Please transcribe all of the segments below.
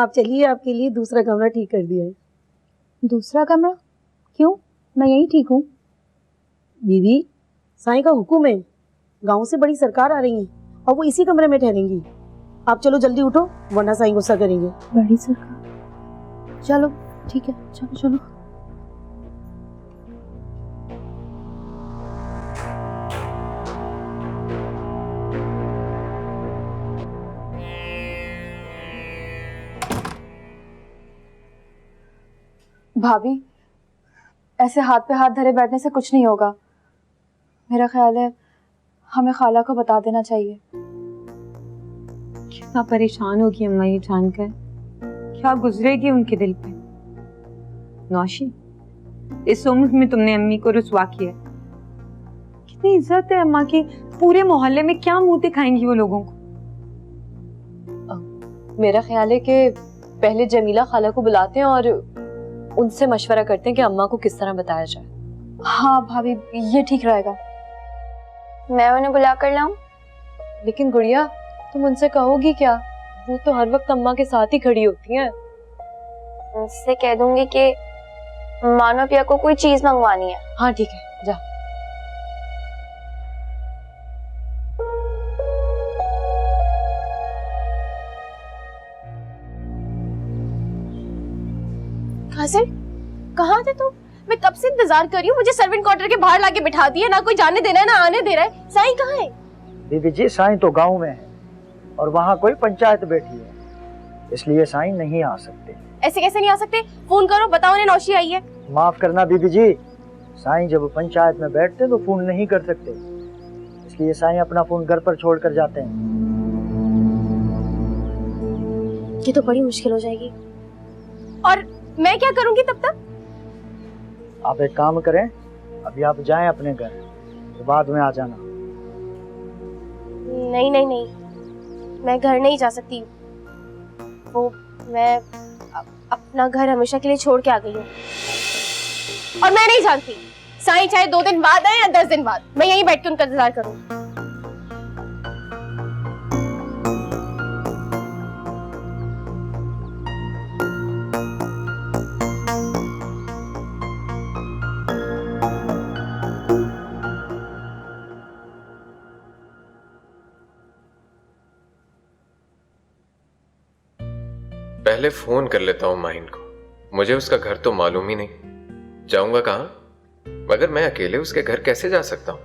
आप चलिए, आपके लिए दूसरा कमरा ठीक कर दिया है। दूसरा कमरा? क्यों, मैं यही ठीक हूँ। बीवी, साईं का हुक्म है, गांव से बड़ी सरकार आ रही है और वो इसी कमरे में ठहरेंगी। आप चलो जल्दी उठो, वरना साईं गुस्सा करेंगे। बड़ी सरकार? चलो ठीक है, चलो चलो। भाभी, ऐसे हाथ पे हाथ धरे बैठने से कुछ नहीं होगा। मेरा ख्याल है हमें खाला को बता देना चाहिए। कितना परेशान होगी अम्मा ये जानकर, क्या गुजरेगी उनके दिल पे। नौशी, इस उम्र में तुमने अम्मी को रुसवा किया। कितनी इज्जत है अम्मा की, पूरे मोहल्ले में क्या मुंह दिखाएंगी वो लोगों को। मेरा ख्याल है कि पहले जमीला खाला को बुलाते हैं और उनसे मशवरा करते हैं कि अम्मा को किस तरह बताया जाए। हाँ भाभी, ये ठीक रहेगा। मैं उन्हें बुला कर लाऊं? लेकिन गुड़िया, तुम उनसे कहोगी क्या? वो तो हर वक्त अम्मा के साथ ही खड़ी होती हैं। उनसे कह दूंगी कि मानो पिया को कोई चीज मंगवानी है। हाँ ठीक है, जा। कासिम, कहाँ थे तुम? मैं कब से इंतजार कर रही हूँ। मुझे सर्वेंट क्वार्टर के बाहर लाके बिठा दिया, ना कोई जाने दे रहा है ना आने दे रहा है। साईं कहाँ है? दीदी जी, साईं तो गांव में है और वहाँ कोई पंचायत बैठी है, इसलिए साईं नहीं आ सकते। ऐसे कैसे नहीं आ सकते? फोन करो, बताओ उन्हें नौशी आई है। माफ करना बीबी जी, साईं जब पंचायत में बैठते तो फोन नहीं कर सकते, इसलिए साईं अपना फोन घर पर छोड़ कर जाते हैं। ये तो बड़ी मुश्किल हो जाएगी। और मैं क्या करूंगी तब तक? आप एक काम करें, अभी आप जाएं अपने घर, तो बाद में आ जाना। नहीं नहीं नहीं, मैं घर नहीं जा सकती। वो मैं अपना घर हमेशा के लिए छोड़ के आ गई हूँ और मैं नहीं जानती साईं चाहे 2 दिन बाद आए या 10 दिन बाद, मैं यहीं बैठ के उनका इंतजार करूँ। पहले फोन कर लेता हूं माहिन को, मुझे उसका घर तो मालूम ही नहीं, जाऊंगा कहां? मगर मैं अकेले उसके घर कैसे जा सकता हूं?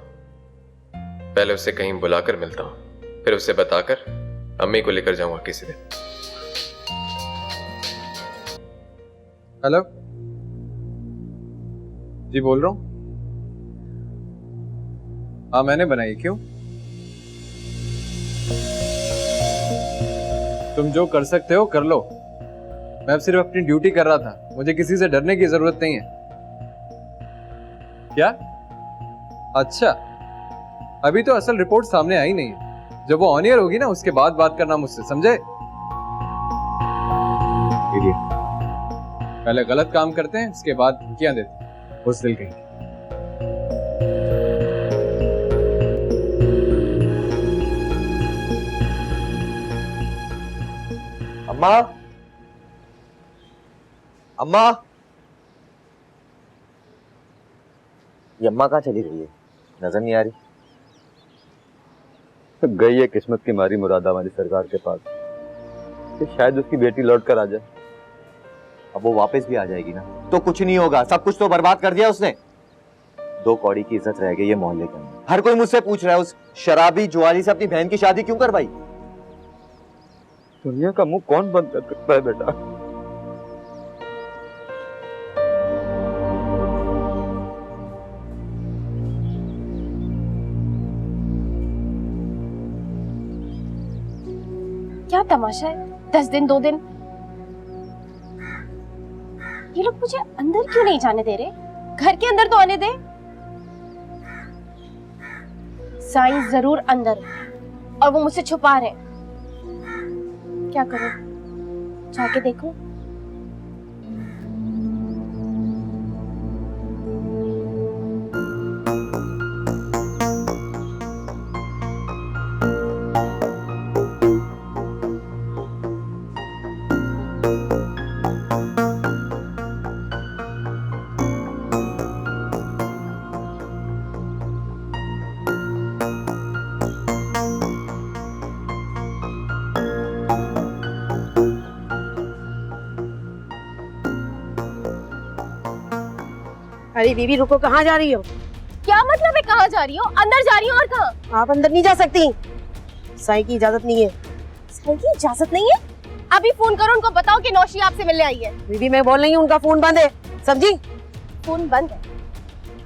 पहले उसे कहीं बुलाकर मिलता हूं, फिर उसे बताकर अम्मी को लेकर जाऊंगा किसी दिन। हेलो जी, बोल रहा हूं। हाँ मैंने बनाई। क्यों? तुम जो कर सकते हो कर लो, मैं अब सिर्फ अपनी ड्यूटी कर रहा था, मुझे किसी से डरने की जरूरत नहीं है। क्या? अच्छा, अभी तो असल रिपोर्ट सामने आई नहीं है, जब वो ऑन एयर होगी ना उसके बाद बात करना मुझसे, समझे? पहले गलत काम करते हैं, उसके बाद धमकियां देते हैं, उस दिल कहीं। अम्मा, अम्मा, ये अम्मा कहाँ चली गई है? नजर नहीं आ रही। गई है किस्मत की मारी मुरादाबादी सरकार के पास, कि शायद उसकी बेटी लौट कर आ जाए। अब वो वापस भी आ जाएगी ना तो कुछ नहीं होगा, सब कुछ तो बर्बाद कर दिया उसने। 2 कौड़ी की इज्जत रह गई है मोहल्ले के अंदर। हर कोई मुझसे पूछ रहा है उस शराबी जुआरी से अपनी बहन की शादी क्यों करवाई। दुनिया का मुंह कौन बंद कर सकता है बेटा? क्या तमाशा है? 10 दिन 2 दिन, ये लोग मुझे अंदर क्यों नहीं जाने दे रहे? घर के अंदर तो आने दे। साईं जरूर अंदर है और वो मुझसे छुपा रहे हैं। क्या करूं? जाके देखूं? अरे बीबी रुको, कहाँ जा रही हो? क्या मतलब है कहाँ जा रही हो? अंदर जा रही हो और कहाँ? आप अंदर नहीं जा सकती, साईं की इजाजत नहीं है। साईं की इजाजत नहीं है? अभी फोन करो, उनको बताओ कि नौशी आपसे मिलने आई है। बीबी मैं बोल रही हूँ, उनका फोन बंद है, समझी? फोन बंद है?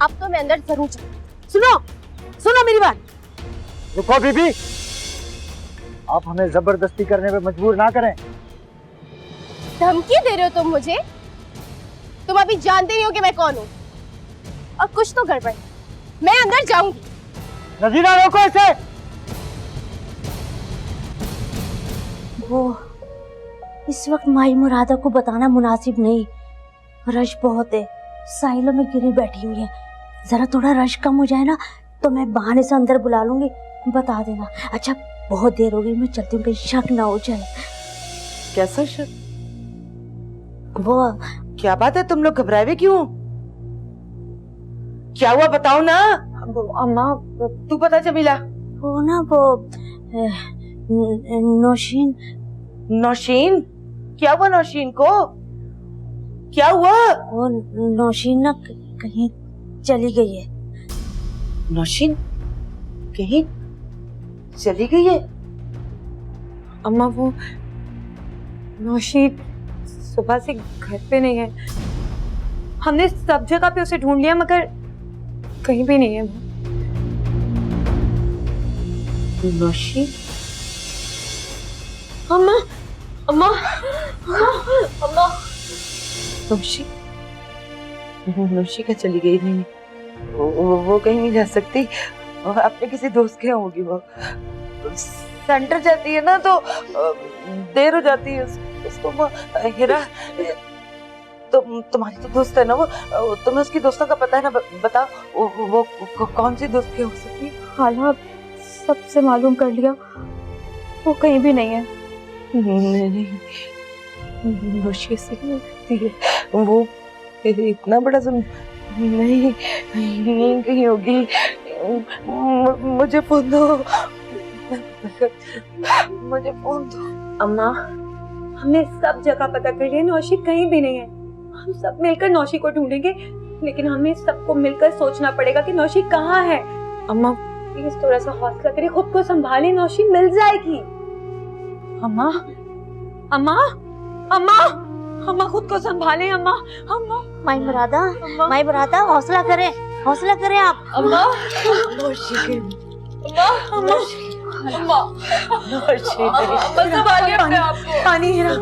अब तो मैं अंदर जरूर जाऊँ। सुनो सुनो मेरी बात। रुको बीबी, आप हमें जबरदस्ती करने पे मजबूर ना करें। धमकी दे रहे हो तुम मुझे? तुम अभी जानते नहीं हो कि मैं कौन हूँ, और कुछ तो गड़बड़ है। मैं अंदर जाऊंगी। नजीरा रोको इसे। वो इस वक्त माई मुरादा को बताना मुनासिब नहीं, रश बहुत है, साहिलों में गिरी बैठी हुई है। जरा थोड़ा रश कम हो जाए ना तो मैं बहाने से अंदर बुला लूंगी, बता देना। अच्छा बहुत देर हो गई, मैं चलती हूँ, कहीं शक ना हो जाए। कैसा शक? वो क्या बात है, तुम लोग घबराए हुए क्यों? क्या हुआ बताओ ना। अम्मा तू पता जमीला। वो ना वो नौशीन। नौशीन? क्या हुआ नौशीन को? क्या हुआ? वो नौशीन ना कहीं चली गई है। नौशीन कहीं चली गई है? अम्मा वो नौशी सुबह से घर पे नहीं है। हमने सब जगह पे उसे ढूंढ लिया मगर कहीं भी नहीं है वो। नौशी? अम्मा अम्मा अम्मा नौशी? नौशी क्या चली गई? नहीं, वो कहीं नहीं जा सकती। अपने किसी दोस्त के यहाँ होगी। वो सेंटर जाती है ना तो देर हो जाती है उसको। हेरा तुम्हारी तो दोस्त है ना वो, तुम्हें उसकी दोस्तों का पता है ना? बताओ वो कौन सी दोस्त की हो सकती है? खाला सबसे मालूम कर लिया, वो कहीं भी नहीं है। नहीं, नौशी से नहीं होती है वो, इतना बड़ा सुन नहीं कहीं होगी। मुझे फोन दो, मुझे फोन दो। अम्मा हमने सब जगह पता कर लिया, नौशी कहीं भी नहीं है। हम सब मिलकर नौशी को ढूंढेंगे, लेकिन हमें सबको मिलकर सोचना पड़ेगा कि नौशी कहाँ है। अम्मा प्लीज थोड़ा सा हौसला करिए, खुद को संभालिए, नौशी मिल जाएगी। अम्मा अम्मा अम्मा अम्मा खुद को संभालें अम्मा। अम्मा माई मुरादा हौसला करें, हौसला करें आप। अम्मा नौशी के अम्मा अम्मा नौशी संभालिए अपने आप को। पानी है ना?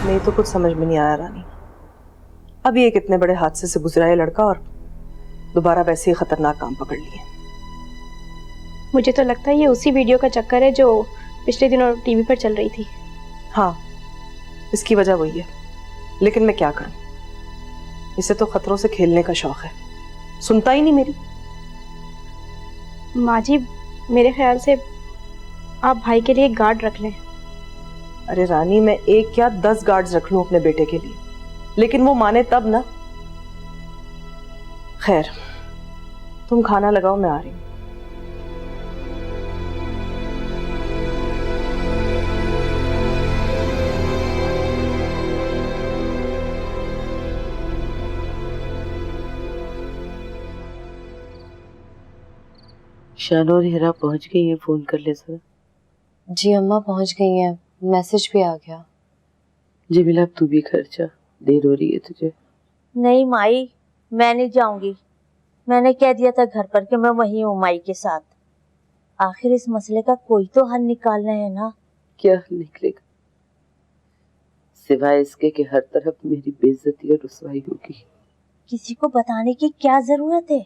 नहीं तो कुछ समझ में नहीं आया रानी। अभी एक इतने बड़े हादसे से गुजरा है लड़का और दोबारा वैसे ही खतरनाक काम पकड़ लिए। मुझे तो लगता है ये उसी वीडियो का चक्कर है जो पिछले दिनों टीवी पर चल रही थी। हाँ, इसकी वजह वही है, लेकिन मैं क्या करूं, इसे तो खतरों से खेलने का शौक है, सुनता ही नहीं मेरी। माँ जी मेरे ख्याल से आप भाई के लिए एक गार्ड रख लें। अरे रानी, मैं एक क्या 10 गार्ड्स रख लूं अपने बेटे के लिए, लेकिन वो माने तब ना। खैर, तुम खाना लगाओ, मैं आ रही हूँ। शानो और हिरा पहुंच गई हैं, फोन कर ले जरा। जी अम्मा पहुंच गई हैं, मैसेज भी आ गया। जमीला अब तू भी घर जा, देर हो रही है तुझे। नहीं माई, मैं नहीं जाऊंगी। मैंने कह दिया था घर पर कि मैं वहीं हूँ माई के साथ। आखिर इस मसले का कोई तो हल निकालना है ना। क्या हल निकलेगा सिवाय इसके कि हर तरफ मेरी बेइज्जती और रुसवाई होगी। किसी को बताने की क्या जरूरत है?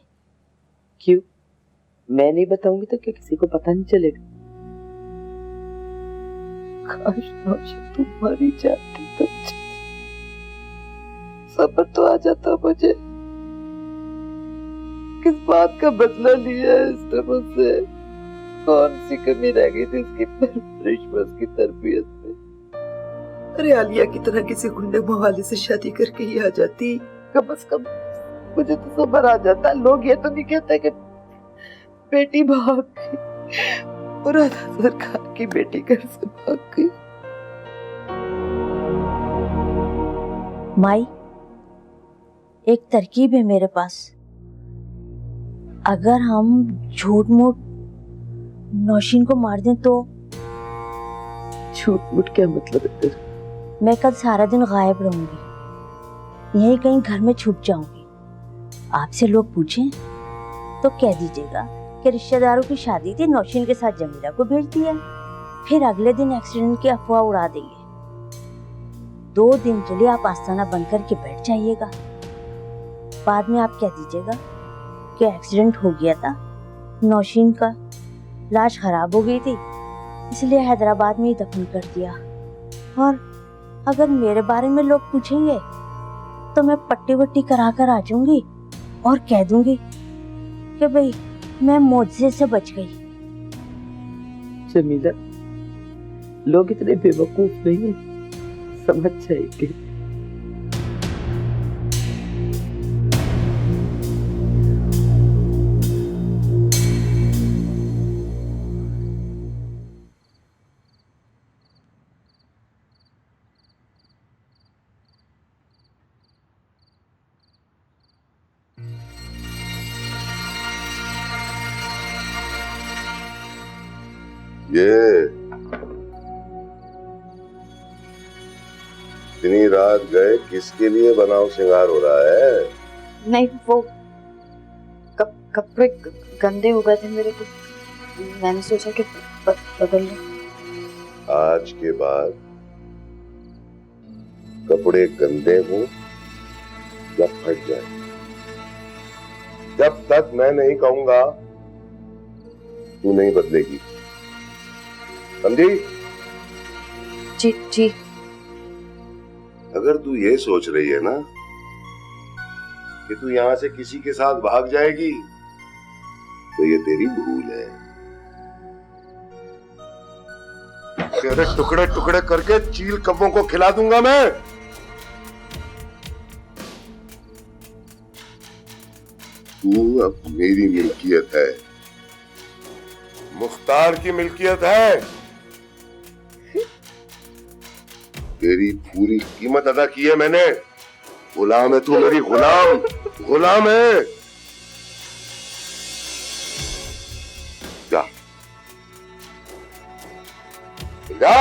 क्यों? मैं नहीं बताऊंगी तो क्या किसी को पता नहीं चलेगा? काश नौशी तुम मरी जाती तो सब्र तो आ जाता मुझे। किस बात का बदला लिया है इसने मुझसे? कौन सी कमी रह गई थी इसकी परवरिश में, उसकी तरबियत में? अरे आलिया की तरह किसी गुंडे मवाली से शादी करके ही आ जाती, कम से कम मुझे तो सब्र आ जाता। लोग ये तो नहीं कहते कि बेटी भाग गई, मुरादा सरकार की बेटी घर से भाग गई। माई, एक तरकीब है मेरे पास। अगर हम झूठ मूठ नौशीन को मार दें तो? झूठ मूठ क्या मतलब है तेरा? मैं कल सारा दिन गायब रहूंगी, यहीं कहीं घर में छुप जाऊंगी। आपसे लोग पूछें तो कह दीजिएगा कि रिश्तेदारों की शादी थी, नौशीन के साथ जमीला को भेज दिया। फिर अगले दिन एक्सीडेंट की अफवाह उड़ा देंगे। 2 दिन के लिए आप आस्ताना बंद करके बैठ जाइएगा। बाद में आप कह दीजिएगा कि एक्सीडेंट हो गया था, नौशीन का लाश खराब हो गई थी, इसलिए हैदराबाद में ही दफन कर दिया। और अगर मेरे बारे में लोग पूछेंगे तो मैं पट्टी वट्टी करा कर आ जाऊंगी और कह दूंगी कि भाई मैं मुआवजे से बच गई। जमीला, लोग इतने बेवकूफ नहीं है, समझ जाएंगे। ये इतनी रात गए, किसके लिए बनाव श्रृंगार हो रहा है? नहीं, वो कपड़े गंदे हो गए थे मेरे, को मैंने सोचा कि बदल लूं। आज के बाद कपड़े गंदे हो या फट जाए, जब तक मैं नहीं कहूंगा तू नहीं बदलेगी, समझी? जी जी। अगर तू ये सोच रही है ना कि तू यहां से किसी के साथ भाग जाएगी तो ये तेरी भूल है। तेरे टुकड़े टुकड़े करके चील कब्बों को खिला दूंगा मैं। तू अब मेरी मिल्कियत है, मुख्तार की मिल्कियत है। तेरी पूरी कीमत अदा की है मैंने। गुलाम है तू, मेरी गुलाम, गुलाम है। जा जा।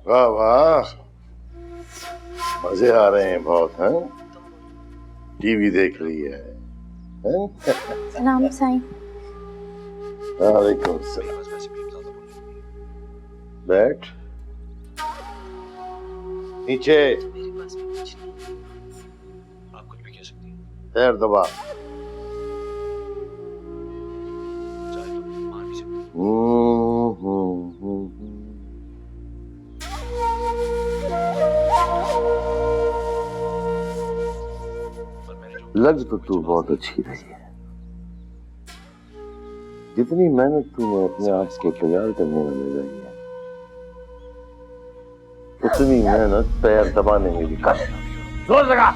वाह वाह, मजे आ रहे हैं बहुत, हैं? टीवी देख रही है, हैं? सलाम साईं। वालेकुम सलाम। बैठ नीचे, पैर दबा। लग तो तू बहुत अच्छी रही है। जितनी मेहनत तूने अपने आप को तैयार करने में लगाई है, उतनी मेहनत पैर दबाने में भी कर। जोर लगा।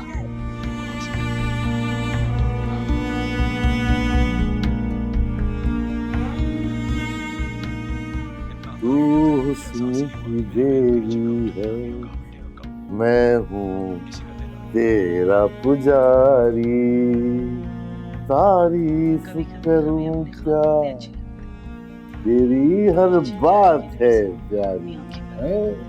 जिस्म की देरी है, मैं हूँ तेरा पुजारी, तारीफ करूं क्या, तेरी हर बात है प्यारी है।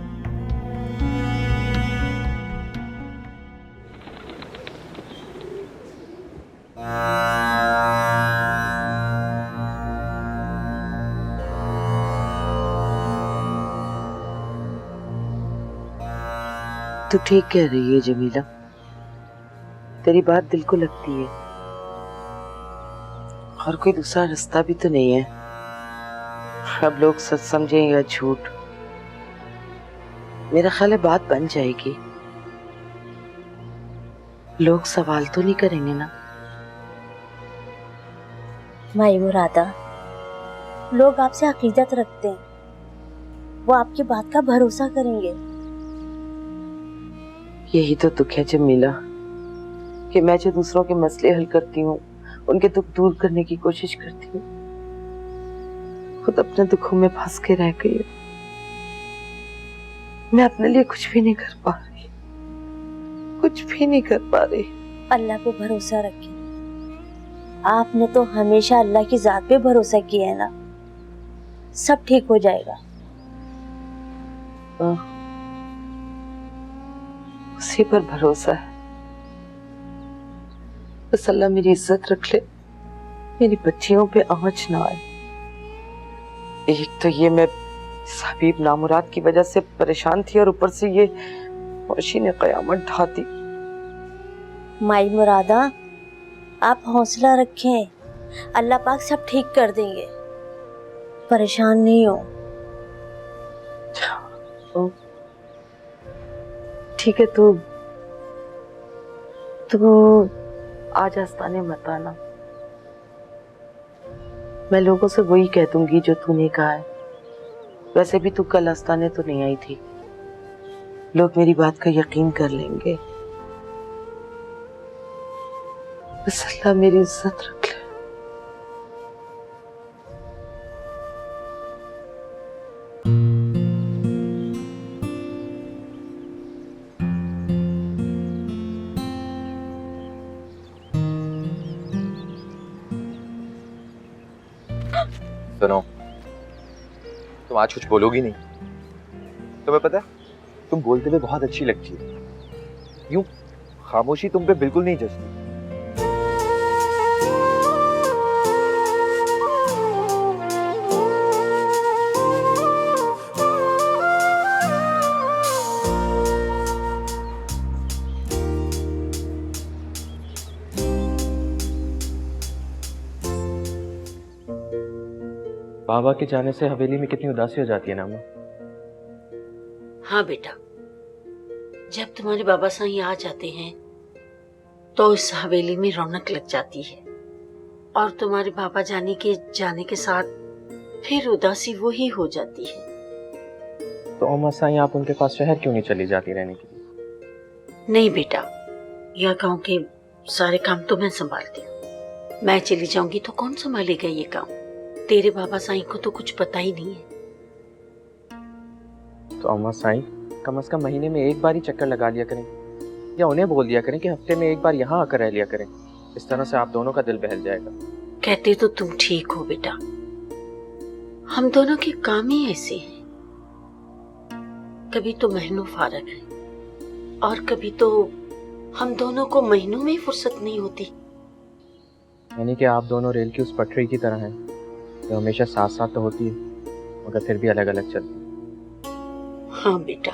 तू ठीक कह रही है जमीला, तेरी बात दिल को लगती है, और कोई दूसरा रास्ता भी तो नहीं है। अब लोग सच समझें या झूठ, मेरा ख्याल है बात बन जाएगी। लोग सवाल तो नहीं करेंगे ना? माई मुरादा, लोग आपसे अकीदत रखते हैं, वो आपकी बात का भरोसा करेंगे। यही तो दुख है जमीला, कि मैं जो दूसरों के मसले हल करती हूँ, उनके दुख दूर करने की कोशिश करती हूँ, खुद अपने दुखों में फंस के रह गई हूँ। मैं अपने लिए कुछ भी नहीं कर पा रही, कुछ भी नहीं कर पा रही। अल्लाह पे भरोसा रखें। आपने तो हमेशा अल्लाह की जात पे भरोसा किया है ना, सब ठीक हो जाएगा। उसी पर भरोसा है। बस अल्लाह मेरी इज्जत रख ले, मेरी बच्चियों पे आंच ना आए। एक तो ये मैं हबीब नामुराद की वजह से परेशान थी, और ऊपर से ये मौशी ने कयामत ढा दी। माई मुरादा, आप हौसला रखें, अल्लाह पाक सब ठीक कर देंगे, परेशान नहीं हो। ठीक है, तू आज आस्ताने मत आना। मैं लोगों से वही कह दूंगी जो तूने कहा है। वैसे भी तू कल आस्ताने तो नहीं आई थी, लोग मेरी बात का यकीन कर लेंगे। बस अल्लाह मेरी इज्जत रख ले। सुनो, तुम आज कुछ बोलोगी नहीं? तुम्हें पता है, तुम बोलते हुए बहुत अच्छी लगती है। यूं खामोशी तुम पे बिल्कुल नहीं जचती। बाबा के जाने से हवेली में कितनी उदासी हो जाती है ना अम्मा। हाँ बेटा, जब तुम्हारे बाबा साईं आ जाते हैं तो इस हवेली में रौनक लग जाती है, और तुम्हारे बाबा जाने के साथ फिर उदासी वो ही हो जाती है। तो अम्मा साईं, आप उनके पास शहर क्यों नहीं चली जाती रहने के लिए? नहीं बेटा, यह गांव के सारे काम तो मैं संभालती हूँ। मैं चली जाऊंगी तो कौन संभालेगा ये काम? तेरे बाबा साईं को तो कुछ पता ही नहीं है। तो अम्मा साईं, कम से कम महीने में एक बार ही चक्कर लगा लिया करें, या उन्हें बोल दिया करें कि हफ्ते में एक बार यहाँ आकर रह लिया करें। इस तरह से आप दोनों का दिल बहल जाएगा। कहते तो तुम ठीक हो बेटा, हम दोनों के काम ही ऐसे हैं। कभी तो महीनों फारग है, और कभी तो हम दोनों को महीनों में फुर्सत नहीं होती। यानी कि आप दोनों रेल की उस पटरी की तरह हैं, जो हमेशा साथ साथ तो होती है मगर फिर भी अलग अलग चलती है। हाँ बेटा,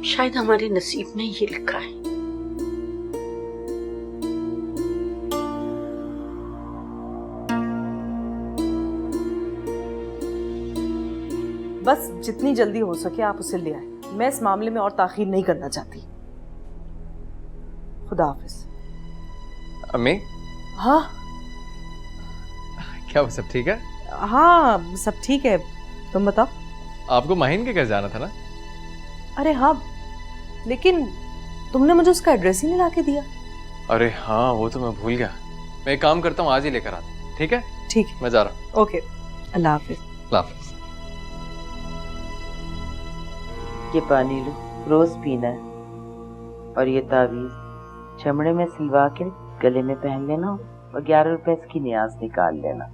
शायद हमारे नसीब में ये लिखा है। बस जितनी जल्दी हो सके आप उसे ले आए। मैं इस मामले में और ताखीर नहीं करना चाहती। खुदा हाफिज। अम्मी, हाँ क्या वो सब ठीक है? हाँ, सब ठीक है। तुम बताओ। आपको माहिन के घर जाना था ना? अरे हाँ, लेकिन तुमने मुझे उसका एड्रेस ही नहीं ला के दिया। अरे हाँ, वो तो मैं भूल गया। मैं एक काम करता हूँ, आज ही लेकर आता हूँ। ठीक है? ठीक है, मैं जा रहा हूँ। ओके, अल्लाह हाफिज। अल्लाह हाफिज। ये पानी लो, रोज पीना है। और ये तावीज चमड़े में सिलवा के गले में पहन लेना और 11 रुपए इसकी न्याज निकाल लेना।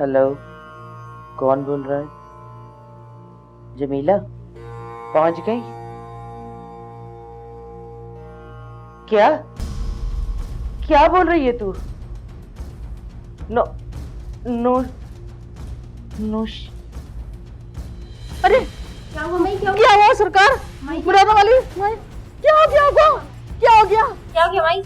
हेलो, कौन बोल रहा है? जमीला पहुंच गई? क्या क्या बोल रही है तू? नो नो नोश। अरे क्या हुआ माई? क्या हुआ सरकार? मुरादा वाली क्या हो गया? क्या हो गया? क्या हो गया माई?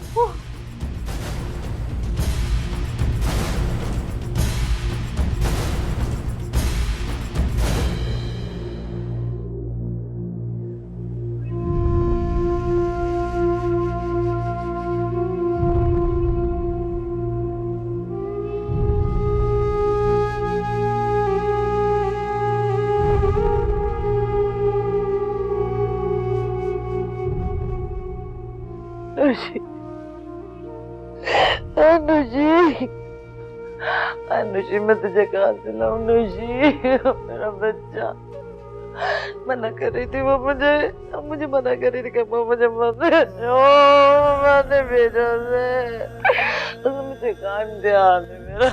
अनुजी, अनुजी मैं तुझे कहाँ से लाऊं? अनुजी मेरा बच्चा। मना कर रही थी वो मुझे मना कर रही थी कि मुझे मैंने भेजा से मुझे कान ध्यान है मेरा।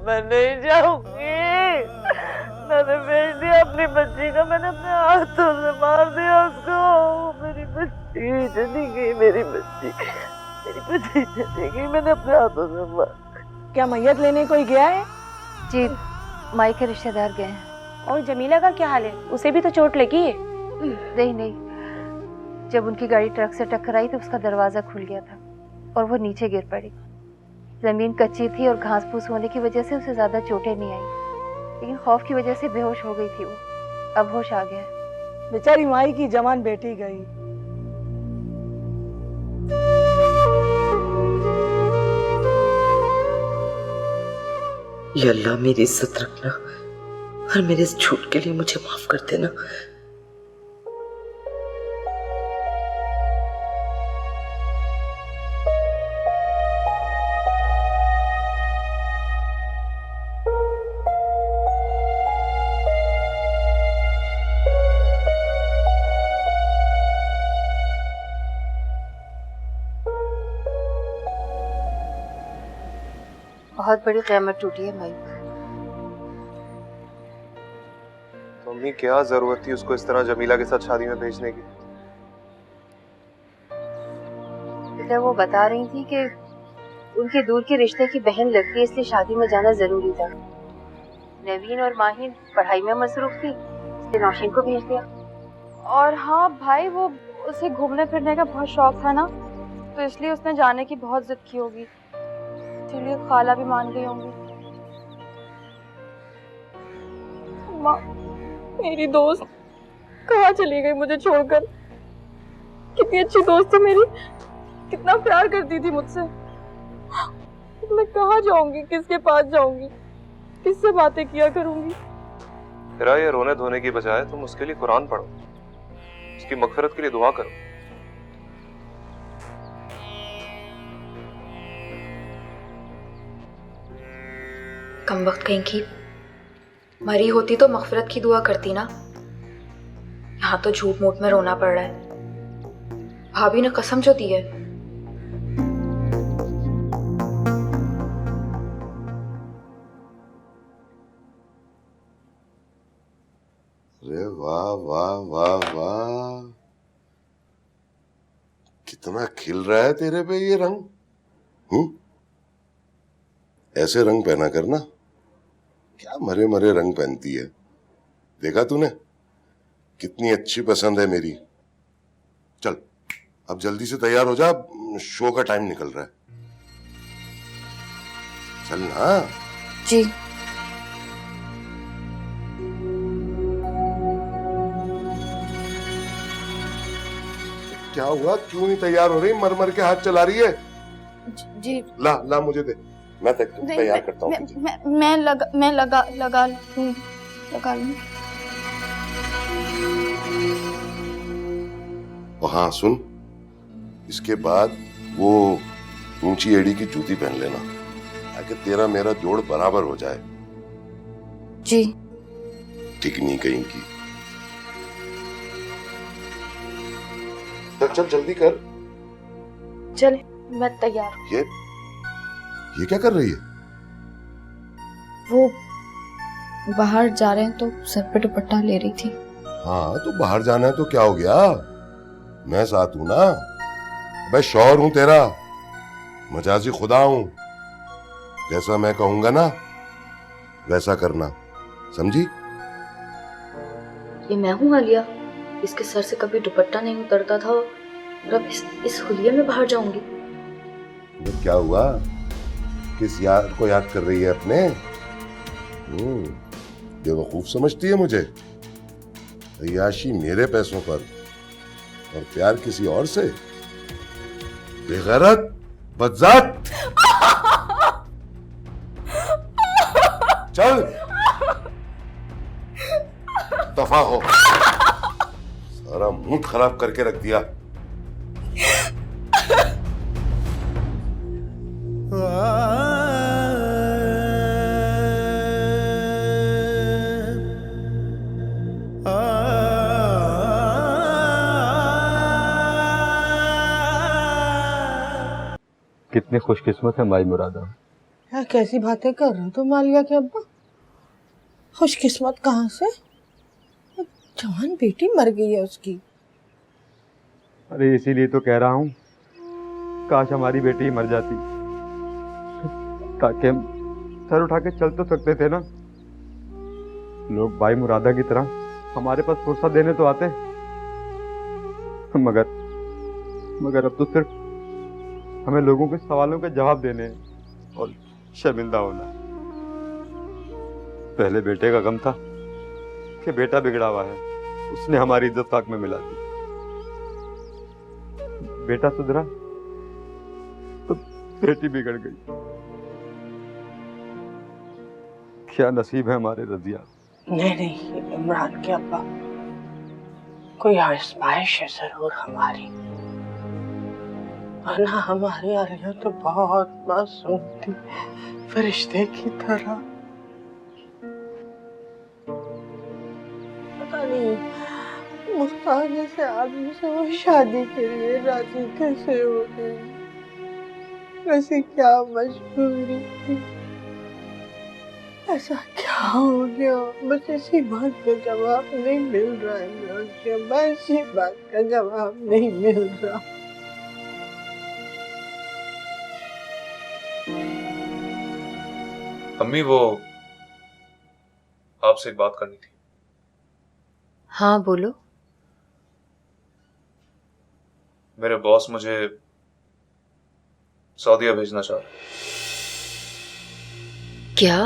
मैं नहीं जाऊंगी। मैंने भेज दिया अपनी बच्ची को, मैंने अपने हाथों से मार दिया उसको। मेरी बच्ची चली गई, मेरी बच्ची चली गई, मैंने अपने हाथों से मार। क्या मैयत लेने कोई गया है? जी, माई के रिश्तेदार गए हैं। और जमीला का क्या हाल है? उसे भी तो चोट लगी है। नहीं, जब उनकी गाड़ी ट्रक से टकराई तो उसका दरवाजा खुल गया था और वो नीचे गिर पड़ी। जमीन कच्ची थी और घास फूस होने की वजह से उसे ज्यादा चोटें नहीं आई, लेकिन खौफ की वजह से बेहोश हो गई थी वो। अब होश आ गया है। बेचारी माई की जवान बेटी गई। या अल्लाह मेरी इज्जत रखना और मेरे इस झूठ के लिए मुझे माफ कर देना। बहुत बड़ी क़यामत टूटी है माई। तो अम्मी क्या जरूरत थी उसको इस तरह जमीला के साथ शादी में भेजने की? वो बता रही थी कि उनके दूर के रिश्ते की बहन लगती है, इसलिए शादी में जाना जरूरी था। नवीन और माहिन पढ़ाई में मसरूफ थी, इसलिए नौशीन को भेज दिया। और हाँ भाई, वो उसे घूमने फिरने का बहुत शौक था ना, तो इसलिए उसने जाने की बहुत जिद की होगी, इसीलिए खाला भी मान गई होंगी। माँ, मेरी दोस्त कहाँ चली गई मुझे छोड़कर? कितनी अच्छी दोस्त है मेरी, कितना प्यार करती थी मुझसे। मैं कहाँ जाऊंगी, किसके पास जाऊंगी, किससे बातें किया करूंगी? तेरा ये रोने धोने की बजाय तुम उसके लिए कुरान पढ़ो, उसकी मगफिरत के लिए दुआ करो। कम वक्त कहीं की मरी होती तो मगफिरत की दुआ करती ना। यहाँ तो झूठ मूठ में रोना पड़ रहा है। भाभी ने कसम जो दी है। अरे वाह वाह वाह वाह, कितना खिल रहा है तेरे पे ये रंग। ऐसे रंग पहना करना, क्या मरे मरे रंग पहनती है। देखा तूने कितनी अच्छी पसंद है मेरी। चल अब जल्दी से तैयार हो जा, शो का टाइम निकल रहा है। चल ना। जी। क्या हुआ, क्यों नहीं तैयार हो रही? मर मर के हाथ चला रही है। जी ला ला मुझे दे, मैं तैयार करता हूँ। मैं लगा लूंगी। और हाँ सुन, इसके बाद वो ऊंची एड़ी की जूती पहन लेना ताकि तेरा मेरा जोड़ बराबर हो जाए। जी। टिकनी कहीं की। चल चल जल्दी कर। चले, मैं तैयार हूँ। ये क्या कर रही है? वो बाहर जा रहे हैं तो सर पे दुपट्टा ले रही थी। हाँ तो बाहर जाना है तो क्या हो गया, मैं साथ हूं ना। मैं शौहर हूं तेरा, मजाजी खुदा हूं। जैसा मैं कहूंगा ना वैसा करना, समझी? ये मैं हूँ आलिया, इसके सर से कभी दुपट्टा नहीं उतरता था और अब इस हुलिये में बाहर जाऊंगी। तो क्या हुआ, किस यार को याद कर रही है अपने? बेवकूफ समझती है मुझे? अय्याशी मेरे पैसों पर और प्यार किसी और से? बेगैरत, बदजात। चल दफा हो, सारा मूड खराब करके रख दिया। कितनी खुशकिस्मत है माई मुरादा। यार कैसी बातें कर रहे हो तुम आलिया के अब्बा? खुशकिस्मत कहाँ से? जवान बेटी मर गई है उसकी। अरे इसीलिए तो कह रहा हूँ, काश हमारी बेटी ही मर जाती, ताकि हम सर उठा के चल तो सकते थे ना। लोग भाई मुरादा की तरह हमारे पास फुर्सत देने तो आते, मगर अब तो सिर्फ हमें लोगों के सवालों के जवाब देने और शर्मिंदा होना। पहले बेटे का गम था कि बेटा बिगड़ा हुआ है, उसने हमारी इज्जत खाक में मिला दी। बेटा सुधरा तो बेटी बिगड़ गई। क्या नसीब है हमारे रजिया। नहीं इमरान के अब्बा, कोई आजमाइश है जरूर हमारी, वरना हमारी आलिया तो बहुत मासूम थी, फरिश्ते की तरह। पता नहीं मुस्कान जैसे आदमी से वो शादी के लिए राजी कैसे हो गई, वैसे क्या मजबूरी थी, ऐसा क्या हो गया? बस इसी बात का जवाब नहीं मिल रहा है, बस इसी बात का जवाब नहीं मिल रहा। अम्मी वो आपसे एक बात करनी थी। हाँ बोलो। मेरे बॉस मुझे सऊदीया भेजना चाह रहे। क्या?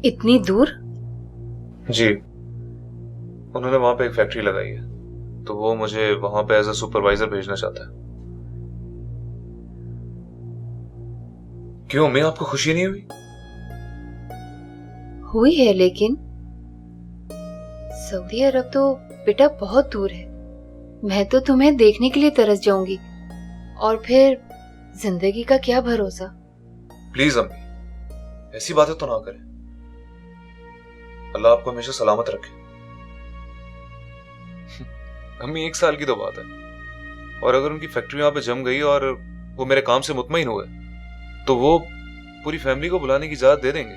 इतनी दूर? जी, उन्होंने वहां पे एक फैक्ट्री लगाई है, तो वो मुझे वहां पे एज अ सुपरवाइजर भेजना चाहता है। क्यों अम्मी, आपको खुशी नहीं हुई? हुई है, लेकिन सऊदी अरब तो बेटा बहुत दूर है। मैं तो तुम्हें देखने के लिए तरस जाऊंगी, और फिर जिंदगी का क्या भरोसा। प्लीज अम्मी, ऐसी बातें तो ना करें। अल्लाह आपको हमेशा सलामत रखे। अम्मी 1 साल की तो बात है, और अगर उनकी फैक्ट्री वहां पे जम गई और वो मेरे काम से मुतमईन हुए तो वो पूरी फैमिली को बुलाने की इजाजत दे देंगे।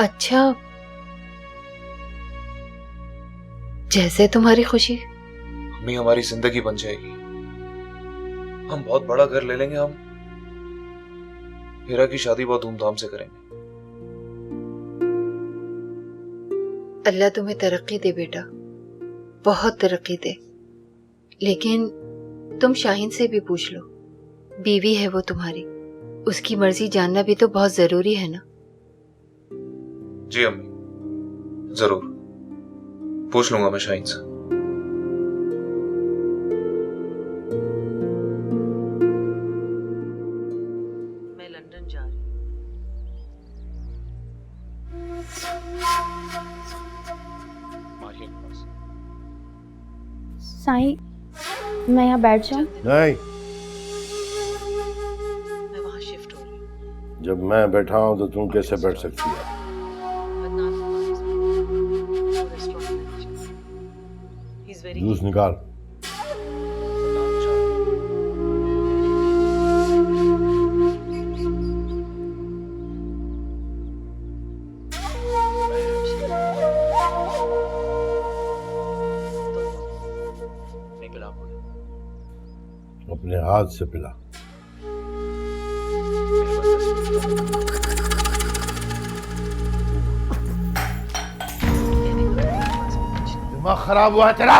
अच्छा, जैसे तुम्हारी खुशी। अम्मी हमारी जिंदगी बन जाएगी, हम बहुत बड़ा घर ले लेंगे, हम हीरा की शादी बहुत धूमधाम से करेंगे। अल्लाह तुम्हें तरक्की दे बेटा, बहुत तरक्की दे। लेकिन तुम शाहीन से भी पूछ लो, बीवी है वो तुम्हारी, उसकी मर्जी जानना भी तो बहुत जरूरी है ना। जी अम्मी, जरूर पूछ लूंगा मैं शाहीन से। मैं लंदन जा रही हूँ। साईं, मैं यहाँ बैठ जाऊँ? नहीं, मैं वहां शिफ्ट हो रही हूँ। जब मैं बैठा हूं तो तुम कैसे बैठ सकती है? जूस निकाल। अपने हाथ से पिला। दिमाग खराब हुआ है तेरा?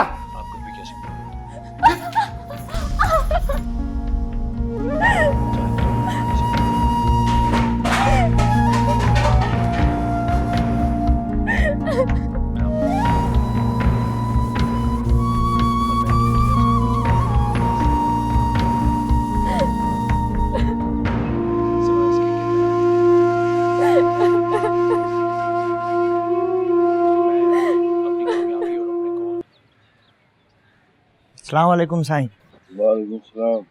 अस्सलाम वालेकुम साईं। वालेकुम सलाम।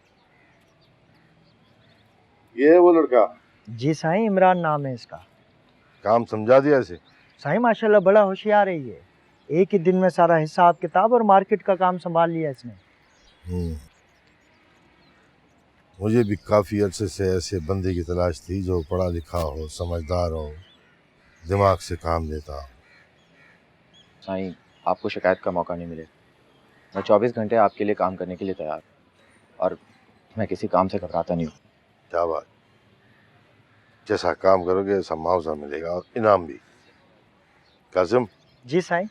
ये है वो लड़का? जी साईं, इमरान नाम है इसका। काम समझा दिया इसे? साईं माशाल्लाह बड़ा होशियार है ये। एक ही दिन में सारा हिसाब किताब और मार्केट का काम संभाल लिया इसने। मुझे भी काफी अरसे से ऐसे बंदे की तलाश थी जो पढ़ा लिखा हो, समझदार हो, दिमाग से काम लेता हो। साईं, आपको शिकायत का मौका नहीं मिलेगा। मैं 24 घंटे आपके लिए काम करने के लिए तैयार हूँ और मैं किसी काम से घबराता नहीं हूँ। क्या बात। जैसा काम करोगे वैसा मुआवजा मिलेगा और इनाम भी। कासिम। जी साईं।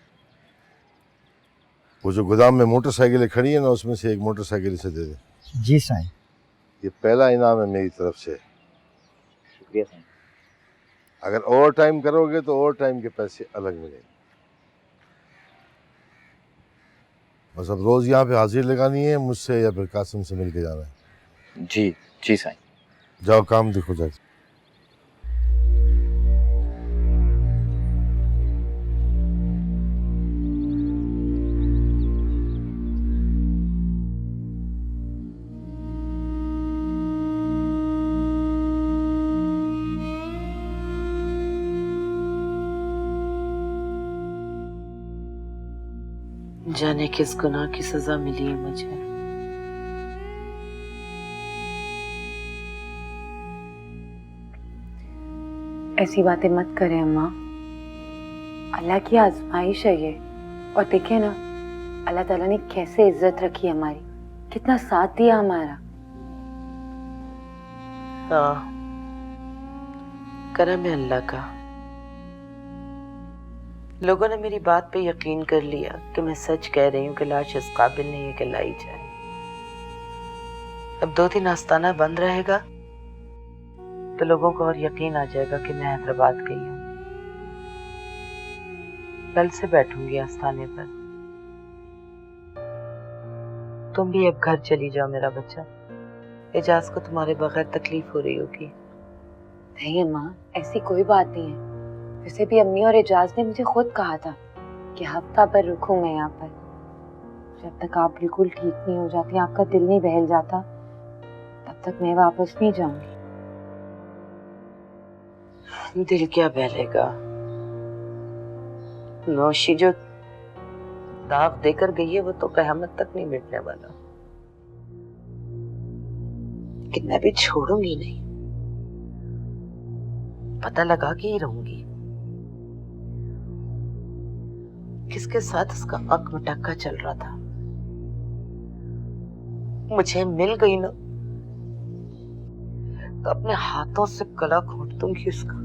वो जो गोदाम में मोटरसाइकिलें खड़ी है ना, उसमें से एक मोटरसाइकिल इसे दे दे। जी साईं। ये पहला इनाम है मेरी तरफ से। शुक्रिया साईं। अगर ओवर टाइम करोगे तो ओवर टाइम के पैसे अलग मिलेंगे। बस अब रोज यहाँ पे हाजिर लगानी है, मुझसे या फिर कासिम से मिलके जाना है। जी जी साईं। जाओ काम देखो जाके। जाने किस गुनाह की सजा मिली है मुझे। ऐसी बातें मत करें अम्मा, अल्लाह की आजमाइश है ये। और देखे ना अल्लाह ताला ने कैसे इज्जत रखी हमारी, कितना साथ दिया हमारा। करम है अल्लाह का। लोगों ने मेरी बात पे यकीन कर लिया कि मैं सच कह रही हूँ कि लाश इस काबिल नहीं है कि लाई जाए। अब 2 दिन आस्ताना बंद रहेगा तो लोगों को और यकीन आ जाएगा कि मैं हैदराबाद गई हूँ। कल से बैठूंगी आस्ताने पर। तुम भी अब घर चली जाओ मेरा बच्चा। एजाज को तुम्हारे बगैर तकलीफ हो रही होगी। नहीं अम्मा, ऐसी कोई बात नहीं है। वैसे भी अम्मी और एजाज ने मुझे खुद कहा था कि हफ्ता भर रुकूं मैं यहाँ पर। जब तक आप बिल्कुल ठीक नहीं हो जाती, आपका दिल नहीं बहल जाता, तब तक मैं वापस नहीं जाऊंगी। दिल क्या बहलेगा। नौशी जो दाग देकर गई है वो तो कयामत तक नहीं मिटने वाला। लेकिन मैं भी छोड़ूंगी नहीं, पता लगा के ही रहूंगी किसके साथ इसका अक मटक्का चल रहा था। मुझे मिल गई ना तो अपने हाथों से गला घोंट दूंगी उसका।